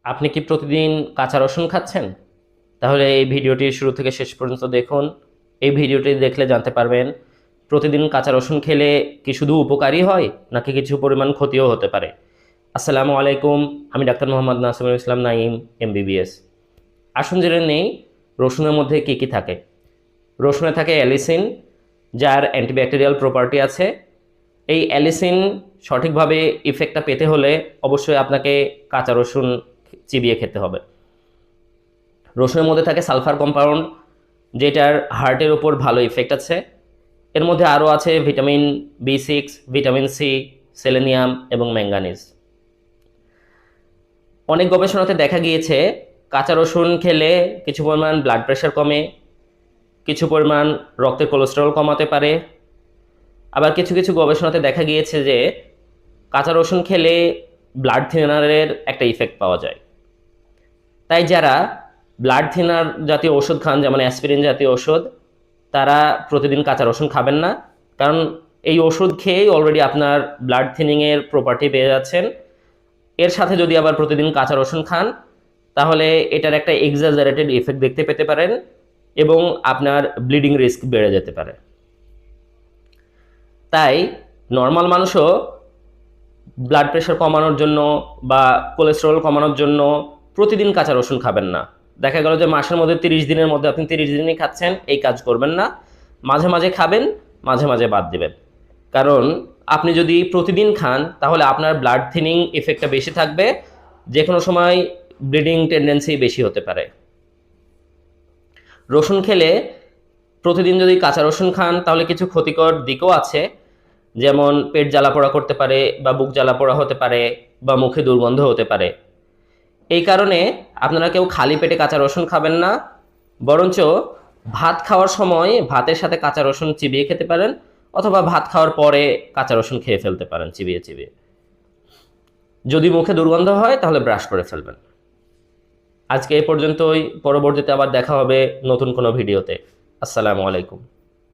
আপনি কি প্রতিদিন কাঁচা রসুন খাচ্ছেন? তাহলে এই ভিডিওটি শুরু থেকে শেষ পর্যন্ত দেখুন। এই ভিডিওটি দেখলে জানতে পারবেন প্রতিদিন কাঁচা রসুন খেলে কি শুধু উপকারী হয় নাকি কিছু পরিমাণ ক্ষতিও হতে পারে। আসসালামু আলাইকুম, আমি ডাক্তার মোহাম্মদ নাসিমুল ইসলাম নাইম, MBBS। আসুন জেনে নেই রসুনের মধ্যে কি কি থাকে। রসুনে থাকে অ্যালিসিন, যার অ্যান্টিব্যাকটেরিয়াল প্রপার্টি আছে। এই অ্যালিসিন সঠিকভাবে ইফেক্টটা পেতে হলে অবশ্যই আপনাকে কাঁচা রসুন চিবিয়ে খেতে হবে। রসুনের মধ্যে থাকে সালফার কম্পাউন্ড, যেটার হার্টের উপর ভালো ইফেক্ট আছে। এর মধ্যে আরও আছে vitamin B6, vitamin C, selenium এবং ম্যাঙ্গানিজ। অনেক গবেষণাতে দেখা গিয়েছে কাঁচা রসুন খেলে কিছু পরিমাণ ব্লাড প্রেশার কমে, কিছু পরিমাণ রক্তের কোলেস্টেরল কমাতে পারে। আবার কিছু কিছু গবেষণাতে দেখা গিয়েছে যে কাঁচা রসুন খেলে ব্লাড থিনারের একটা ইফেক্ট পাওয়া যায়। তাই যারা ব্লাড থিনার জাতীয় ওষুধ খান, যেমন অ্যাসপিরিন জাতীয় ওষুধ, তারা প্রতিদিন কাঁচা রসুন খাবেন না। কারণ এই ওষুধ খেয়েই অলরেডি আপনার ব্লাড থিনিংয়ের প্রপার্টি পেয়ে যাচ্ছেন। এর সাথে যদি আবার প্রতিদিন কাঁচা রসুন খান, তাহলে এটার একটা এক্সাজারেটেড ইফেক্ট দেখতে পেতে পারেন এবং আপনার ব্লিডিং রিস্ক বেড়ে যেতে পারে। তাই নর্মাল মানুষও ব্লাড প্রেশার কমানোর জন্য বা কোলেস্টেরল কমানোর জন্য প্রতিদিন কাঁচা রসুন খাবেন না। দেখা গেল যে মাসের মধ্যে 30 দিনের মধ্যে আপনি 30 দিনই খাচ্ছেন, এই কাজ করবেন না। মাঝে মাঝে খাবেন, মাঝে মাঝে বাদ দিবেন। কারণ আপনি যদি প্রতিদিন খান তাহলে আপনার ব্লাড থিনিং ইফেক্টটা বেশি থাকবে, যে কোনো সময় ব্লিডিং টেন্ডেন্সি বেশি হতে পারে। রসুন খেলে প্রতিদিন যদি কাঁচা রসুন খান তাহলে কিছু ক্ষতিকর দিকও আছে, যেমন পেট জ্বালাপোড়া করতে পারে বা বুক জ্বালাপোড়া হতে পারে বা মুখে দুর্গন্ধ হতে পারে। এই কারণে আপনারা কেউ খালি পেটে কাঁচা রসুন খাবেন না, বরঞ্চ ভাত খাওয়ার সময় ভাতের সাথে কাঁচা রসুন চিবিয়ে খেতে পারেন, অথবা ভাত খাওয়ার পরে কাঁচা রসুন খেয়ে ফেলতে পারেন চিবিয়ে চিবিয়ে। যদি মুখে দুর্গন্ধ হয় তাহলে ব্রাশ করে ফেলবেন। আজকে এই পর্যন্তই, পরবর্তীতে আবার দেখা হবে নতুন কোনো ভিডিওতে। আসসালামু আলাইকুম।